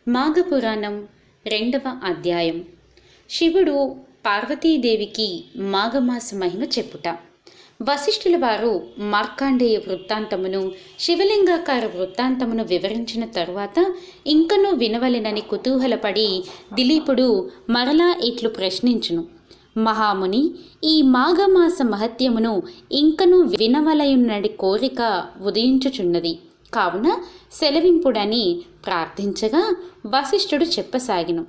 మాఘపురాణం 2వ అధ్యాయం. శివుడు పార్వతీదేవికి మాఘమాస మహిమ చెప్పుట. వశిష్ఠుల వారు మార్కాండేయ వృత్తాంతమును శివలింగాకార వృత్తాంతమును వివరించిన తరువాత ఇంకనూ వినవలెనని కుతూహలపడి దిలీపుడు మరలా ఇట్లు ప్రశ్నించును: మహాముని, ఈ మాఘమాస మహత్యమును ఇంకనూ వినవలయున్నడి కోరిక ఉదయించుచున్నది, కావున సెలవింపుడని ప్రార్థించగా వశిష్ఠుడు చెప్పసాగిను.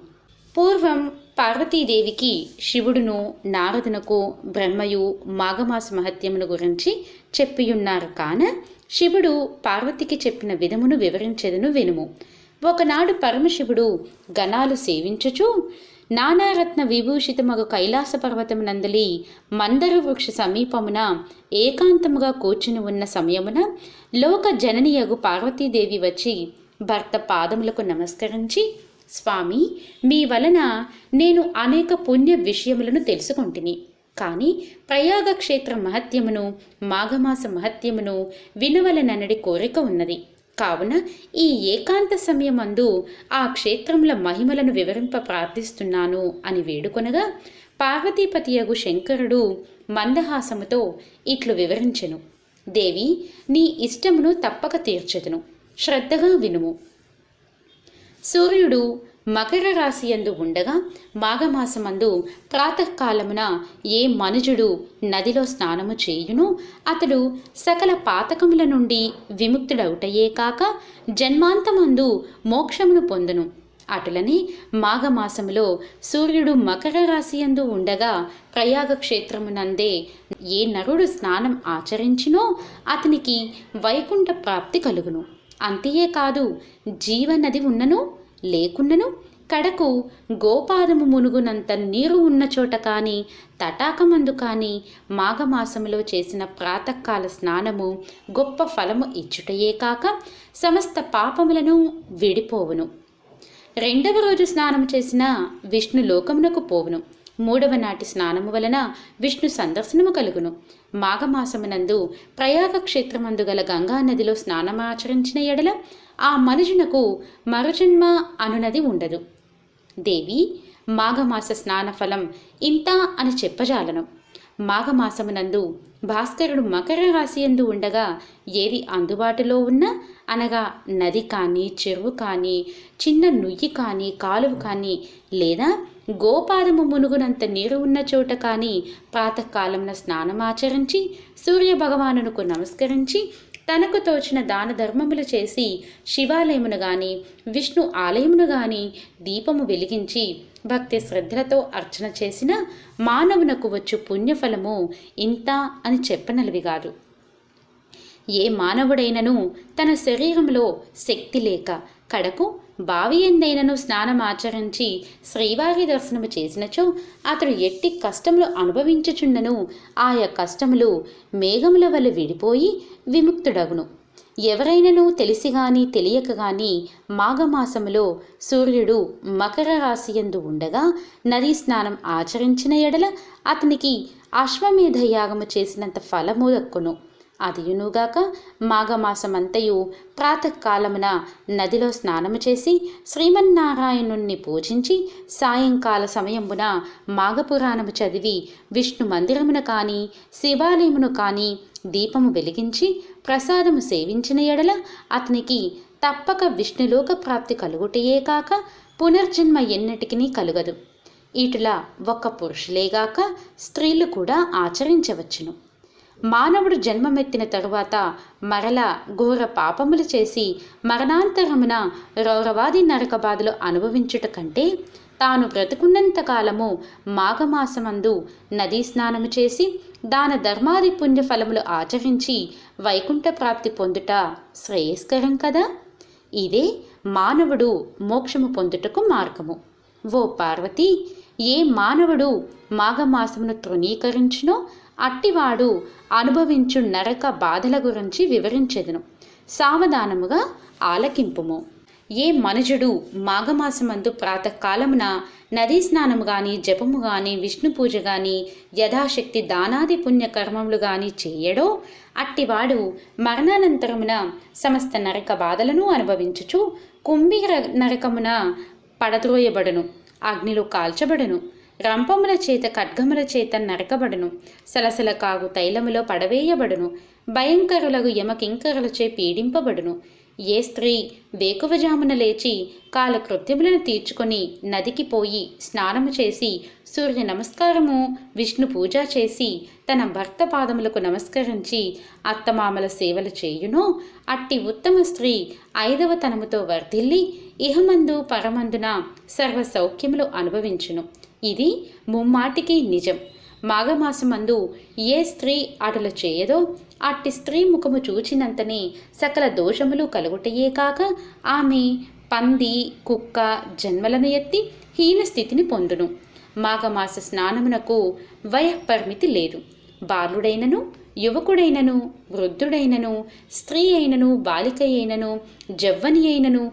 పూర్వం పార్వతీదేవికి శివుడును నారదునకు బ్రహ్మయు మాఘమాస మహత్యమును గురించి చెప్పియున్నారు. కాన శివుడు పార్వతికి చెప్పిన విధమును వివరించెదను వినుము. ఒకనాడు పరమశివుడు గణాలు సేవించుచు నానారత్న విభూషితమగు కైలాస పర్వతమునందలి మందర వృక్ష సమీపమున ఏకాంతముగా కూర్చుని ఉన్న సమయమున లోక జననియగు పార్వతీదేవి వచ్చి భర్త పాదములకు నమస్కరించి, స్వామి, మీ వలన నేను అనేక పుణ్య విషయములను తెలుసుకొంటిని. కానీ ప్రయాగ క్షేత్ర మహత్యమును మాఘమాస మహత్యమును వినవలననడి కోరిక ఉన్నది. కావున ఈ ఏకాంత సమయమందు ఆ క్షేత్రముల మహిమలను వివరింప ప్రార్థిస్తున్నాను అని వేడుకొనగా పార్వతీపతియగు శంకరుడు మందహాసముతో ఇట్లు వివరించెను: దేవి, నీ ఇష్టమును తప్పక తీర్చెదను, శ్రద్ధగా వినుము. సూర్యుడు మకర రాశియందు ఉండగా మాఘమాసమందు ప్రాతకాలమున ఏ మనుజుడు నదిలో స్నానము చేయును అతడు సకల పాతకముల నుండి విముక్తుడవుటయే కాక జన్మాంతమందు మోక్షమును పొందును. అటులని మాఘమాసములో సూర్యుడు మకర రాశియందు ఉండగా ప్రయాగ క్షేత్రమునందే ఏ నరుడు స్నానం ఆచరించినో అతనికి వైకుంఠ ప్రాప్తి కలుగును. అంతే కాదు, జీవనది ఉన్నను లేకున్నను కడకు గోపాదము మునుగునంత నీరు ఉన్న చోట కానీ తటాకమందు కానీ మాఘమాసములో చేసిన ప్రాతకాల స్నానము గొప్ప ఫలము ఇచ్చుటయే కాక సమస్త పాపములను విడిపోవును. 2వ రోజు స్నానము చేసిన విష్ణు లోకమునకు పోవును. 3వ నాటి స్నానము వలన విష్ణు సందర్శనము కలుగును. మాఘమాసమునందు ప్రయాగ క్షేత్రమందు గల గంగా నదిలో స్నానమాచరించిన ఎడల ఆ మనుషునకు మరుజన్మ అనునది ఉండదు. దేవి, మాఘమాస స్నాన ఫలం ఇంత అని చెప్పజాలను. మాఘమాసమునందు భాస్కరుడు మకర రాశియందు ఉండగా ఏది అందుబాటులో ఉన్నా, అనగా నది కానీ చెరువు కానీ చిన్న నుయ్యి కానీ కాలువ కానీ లేదా గోపాదము మునుగునంత నీరు ఉన్న చోట కానీ ప్రాతకాలమున స్నానమాచరించి సూర్యభగవానునకు నమస్కరించి తనకు తోచిన దాన ధర్మములు చేసి శివాలయమును గాని విష్ణు ఆలయమును గాని దీపము వెలిగించి భక్తి శ్రద్ధలతో అర్చన చేసిన మానవునకు వచ్చు పుణ్యఫలము ఇంత అని చెప్పనలవి కాదు. ఏ మానవుడైనను తన శరీరంలో శక్తి లేక కడకు బావి ఎందైనను స్నానమాచరించి శ్రీవారి దర్శనము చేసినచో అతడు ఎట్టి కష్టములు అనుభవించుచున్నను ఆయా కష్టములు మేఘముల వల్ల విడిపోయి విముక్తుడగును. ఎవరైనను తెలిసి గాని తెలియక గాని మాఘమాసములో సూర్యుడు మకర రాశియందు ఉండగా నదీ స్నానం ఆచరించిన ఎడల అతనికి అశ్వమేధ యాగము చేసినంత ఫలము దక్కును. అదియునుగాక మాఘమాసమంతయు ప్రాతకాలమున నదిలో స్నానము చేసి శ్రీమన్నారాయణుణ్ణి పూజించి సాయంకాల సమయమున మాఘపురాణము చదివి విష్ణు మందిరమును కానీ శివాలయమును కానీ దీపము వెలిగించి ప్రసాదము సేవించిన ఎడల అతనికి తప్పక విష్ణులోక ప్రాప్తి కలుగుటయే కాక పునర్జన్మ ఎన్నటికీ కలుగదు. ఇటులా ఒక్క పురుషులేగాక స్త్రీలు కూడా ఆచరించవచ్చును. మానవుడు జన్మమెత్తిన తరువాత మరల ఘోర పాపములు చేసి మరణాంతరమున రౌరవాది నరక బాధలు అనుభవించుట కంటే తాను బ్రతుకున్నంత కాలము మాఘమాసమందు నదీ స్నానము చేసి దాన ధర్మాది పుణ్య ఫలములు ఆచరించి వైకుంఠ ప్రాప్తి పొందుట శ్రేయస్కరం కదా. ఇదే మానవుడు మోక్షము పొందుటకు మార్గము. ఓ పార్వతి, ఏ మానవుడు మాఘమాసమును తృణీకరించునో అట్టివాడు అనుభవించు నరక బాధల గురించి వివరించెదను, సావధానముగా ఆలకింపుము. ఏ మనుజుడు మాఘమాసమందు ప్రాతకాలమున నదీ స్నానము గాని జపము గాని విష్ణు పూజ గాని యథాశక్తి దానాది పుణ్యకర్మములు గాని చేయడో అట్టివాడు మరణానంతరమున సమస్త నరక బాధలను అనుభవించుచు కుంభీర నరకమున పడద్రోయబడును, అగ్నిలో కాల్చబడును, రంపముల చేత ఖడ్గముల చేత నరకబడును, సలసల కాగు తైలములో పడవేయబడును, భయంకరులకు యమకింకరులచే పీడింపబడును. ఏ స్త్రీ వేకువజామున లేచి కాలకృత్యములను తీర్చుకొని నదికి పోయి స్నానము చేసి సూర్య నమస్కారము విష్ణు పూజ చేసి తన భర్త పాదములకు నమస్కరించి అత్తమామల సేవలు చేయునో అట్టి ఉత్తమ స్త్రీ 5వ తనముతో వర్ధిల్లి ఇహమందు పరమందున సర్వ సౌఖ్యములు అనుభవించును. ఇది ముమ్మాటికి నిజం. మాఘమాసమందు ఏ స్త్రీ అటులు చేయదో అట్టి స్త్రీ ముఖము చూచినంతనే సకల దోషములు కలుగుటయే కాక ఆమె పంది కుక్క జన్మలను ఎత్తి హీన స్థితిని పొందును. మాఘమాస స్నానమునకు వయఃపరిమితి లేదు. బాలుడైనను యువకుడైనను వృద్ధుడైనను స్త్రీ అయినను బాలిక అయినను జవ్వని అయినను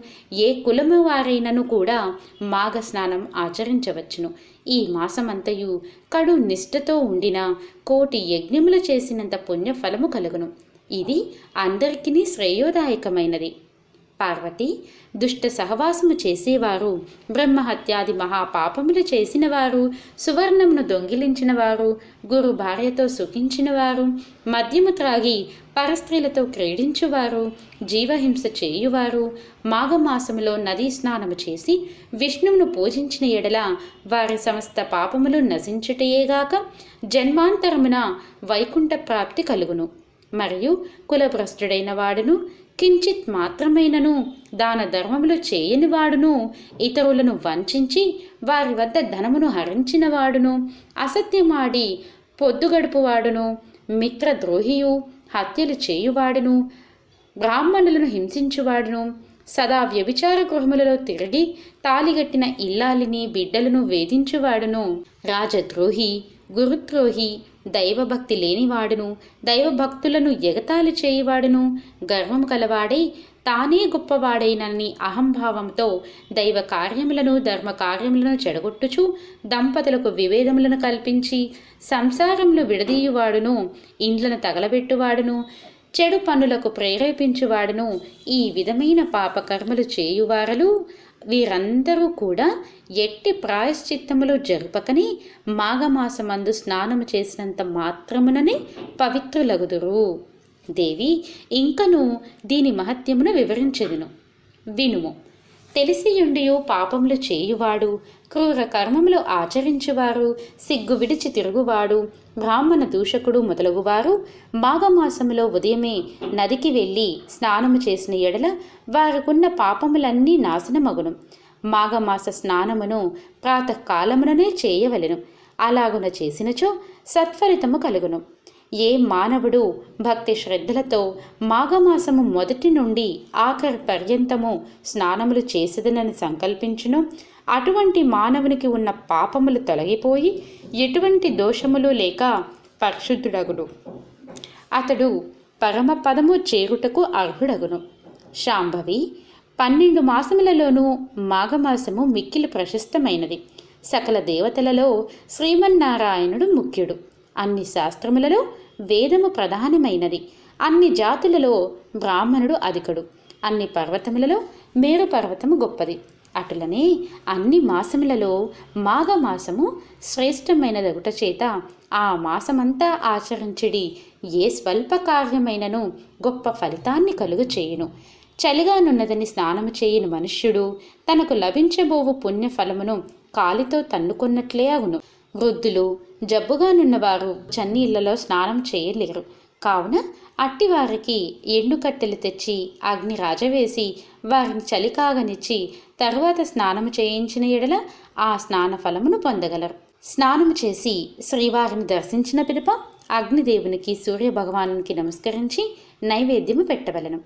ఏ కులము వారైనను కూడా మాఘ స్నానం ఆచరించవచ్చును. ఈ మాసమంతయు కడు నిష్ఠతో ఉండిన కోటి యజ్ఞములు చేసినంత పుణ్యఫలము కలుగును. ఇది అందరికీ శ్రేయోదాయకమైనది. పార్వతి, దుష్ట సహవాసము చేసేవారు, బ్రహ్మహత్యాది మహాపాపములు చేసినవారు, సువర్ణమును దొంగిలించినవారు, గురు భార్యతో సుఖించినవారు, మద్యము త్రాగి పరస్త్రీలతో క్రీడించువారు, జీవహింస చేయువారు, మాఘమాసములో నదీ స్నానము చేసి విష్ణువును పూజించిన ఎడల వారి సమస్త పాపములు నశించుటయేగాక జన్మాంతరమున వైకుంఠ ప్రాప్తి కలుగును. మరియు కులభ్రష్టుడైన వాడును కించిత్ మాత్రమైనను దాన ధర్మములు చేయని వాడును, ఇతరులను వంచించి వారి వద్ద ధనమును హరించిన వాడును, అసత్యమాడి పొద్దుగడుపువాడును, మిత్రద్రోహియు, హత్యలు చేయువాడును, బ్రాహ్మణులను హింసించువాడును, సదా వ్యభిచార గృహములలో తిరిగి తాలిగట్టిన ఇల్లాలిని బిడ్డలను వేధించువాడును, రాజద్రోహి, గురుద్రోహి, దైవభక్తి లేనివాడును, దైవభక్తులను ఎగతాళి చేయువాడును, గర్వము కలవాడై తానే గొప్పవాడైనని అహంభావంతో దైవ కార్యములను ధర్మ కార్యములను చెడగొట్టుచు దంపతులకు విభేదములను కల్పించి సంసారములు విడదీయువాడును, ఇండ్లను తగలబెట్టువాడును, చెడు పనులకు ప్రేరేపించువాడును, ఈ విధమైన పాపకర్మలు చేయువారలు వీరందరూ కూడా ఎట్టి ప్రాయశ్చిత్తములు జరుపకని మాఘమాసమందు స్నానము చేసినంత మాత్రముననే పవిత్రులగుదురు. దేవి, ఇంకను దీని మహత్యమును వివరించెదను, వినుము. తెలిసియుండియు పాపములు చేయువాడు, క్రూర కర్మములు ఆచరించువారు, సిగ్గు విడిచి తిరుగువాడు, బ్రాహ్మణ దూషకుడు మొదలగువారు మాఘమాసములో ఉదయమే నదికి వెళ్ళి స్నానము చేసిన ఎడల వారికున్న పాపములన్నీ నాశనమగును. మాఘమాస స్నానమును ప్రాతకాలముననే చేయవలెను. అలాగున చేసినచో సత్ఫలితము కలుగును. ఏ మానవుడు భక్తి శ్రద్ధలతో మాఘమాసము మొదటి నుండి ఆఖరి పర్యంతము స్నానములు చేసేదనని సంకల్పించును, అటువంటి మానవునికి ఉన్న పాపములు తొలగిపోయి ఎటువంటి దోషములు లేక పరిశుద్ధుడగును. అతడు పరమపదము చేరుటకు అర్హుడగును. శాంభవి, 12 మాసములలోనూ మాఘమాసము మిక్కిలి ప్రశస్తమైనది. సకల దేవతలలో శ్రీమన్నారాయణుడు ముఖ్యుడు. అన్ని శాస్త్రములలో వేదము ప్రధానమైనది. అన్ని జాతులలో బ్రాహ్మణుడు అధికుడు. అన్ని పర్వతములలో మేరు పర్వతము గొప్పది. అటులనే అన్ని మాసములలో మాఘమాసము శ్రేష్టమైనదగుట చేత ఆ మాసమంతా ఆచరించిడి ఏ స్వల్ప కార్యమైనను గొప్ప ఫలితాన్ని కలుగు చేయును. చలిగానున్నదని స్నానము చేయని మనుష్యుడు తనకు లభించబోవు పుణ్యఫలమును కాలితో తన్నుకొన్నట్లే అగును. వృద్ధులు జబ్బుగానున్నవారు చన్నీళ్లలో స్నానం చేయలేరు. కావున అట్టివారికి ఎండుకట్టెలు తెచ్చి అగ్ని రాజవేసి వారిని చలికాగనిచ్చి తరువాత స్నానము చేయించిన ఎడల ఆ స్నాన ఫలమును పొందగలరు. స్నానము చేసి శ్రీవారిని దర్శించిన పిదప అగ్నిదేవునికి సూర్యభగవానునికి నమస్కరించి నైవేద్యము పెట్టవలెను.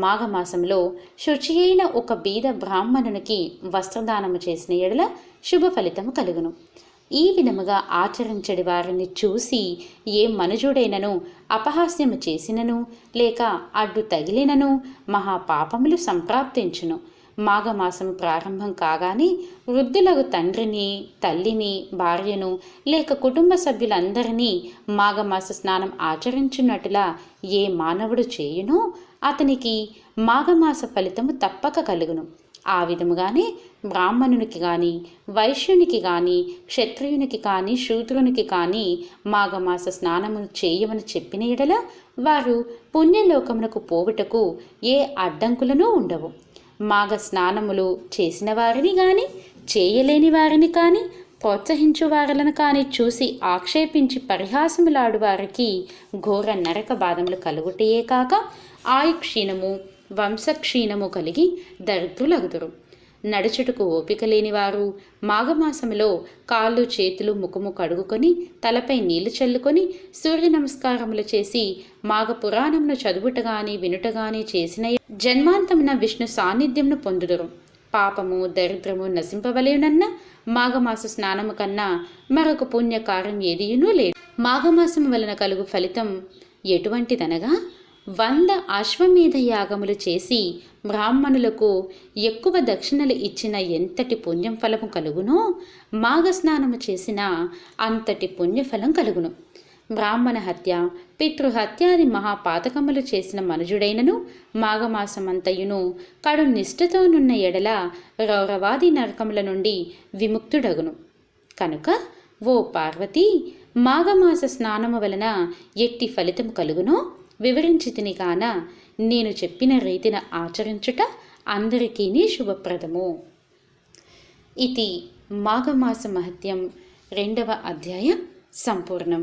మాఘమాసంలో శుచి అయిన ఒక బీద బ్రాహ్మణునికి వస్త్రదానము చేసిన ఎడల శుభ ఫలితము కలుగును. ఈ విధముగా ఆచరించడి వారిని చూసి ఏ మనుజుడైనను అపహాస్యము చేసినను లేక అడ్డు తగిలినను మహాపాపములు సంప్రాప్తించును. మాఘమాసము ప్రారంభం కాగానే వృద్ధులకు తండ్రిని, తల్లిని, భార్యను లేక కుటుంబ సభ్యులందరినీ మాఘమాస స్నానం ఆచరించున్నట్టులా ఏ మానవుడు చేయునో అతనికి మాఘమాస ఫలితము తప్పక కలుగును. ఆ విధముగానే బ్రాహ్మణునికి కానీ, వైశ్యునికి కానీ, క్షత్రియునికి కానీ, శూద్రునికి కానీ మాఘమాస స్నానమును చేయమని చెప్పిన ఎడల వారు పుణ్యలోకమునకు పోవుటకు ఏ అడ్డంకులను ఉండవు. మాఘ స్నానములు చేసిన వారిని కానీ, చేయలేని వారిని కానీ, ప్రోత్సహించు వారిలను కానీ చూసి ఆక్షేపించి పరిహాసములాడు వారికి ఘోర నరక బాధములు కలుగుటయే కాక ఆయుక్షీణము, వంశక్షీణము కలిగి దరిద్రులగుదురు. నడుచుటకు ఓపిక లేనివారు మాఘమాసములో కాళ్ళు, చేతులు, ముఖము కడుగుకొని తలపై నీళ్లు చల్లుకొని సూర్య నమస్కారములు చేసి మాఘ పురాణమును చదువుటగాని వినుటగాని చేసిన జన్మాంతమున విష్ణు సాన్నిధ్యమును పొందుదురు. పాపము, దరిద్రము నశింపవలేనన్న మాఘమాస స్నానము కన్నా మరొక పుణ్యకార్యం ఏదియునూ లేదు. మాఘమాసము వలన కలుగు ఫలితం ఎటువంటిదనగా 100 అశ్వమేధ యాగములు చేసి బ్రాహ్మణులకు ఎక్కువ దక్షిణలు ఇచ్చిన ఎంతటి పుణ్యం ఫలము కలుగునో మాఘస్నానము చేసిన అంతటి పుణ్యఫలం కలుగును. బ్రాహ్మణ హత్య, పితృహత్యాది మహాపాతకములు చేసిన మనుజుడైనను మాఘమాసమంతయును కడు నిష్ఠతోనున్న ఎడల రౌరవాది నరకముల నుండి విముక్తుడగును. కనుక ఓ పార్వతీ, మాఘమాస స్నానము వలన ఎట్టి ఫలితము కలుగునో వివరించి తిని కాన నేను చెప్పిన రీతిన ఆచరించుట అందరికీ శుభప్రదము. ఇది మాఘమాస మహత్యం 2వ అధ్యాయం సంపూర్ణం.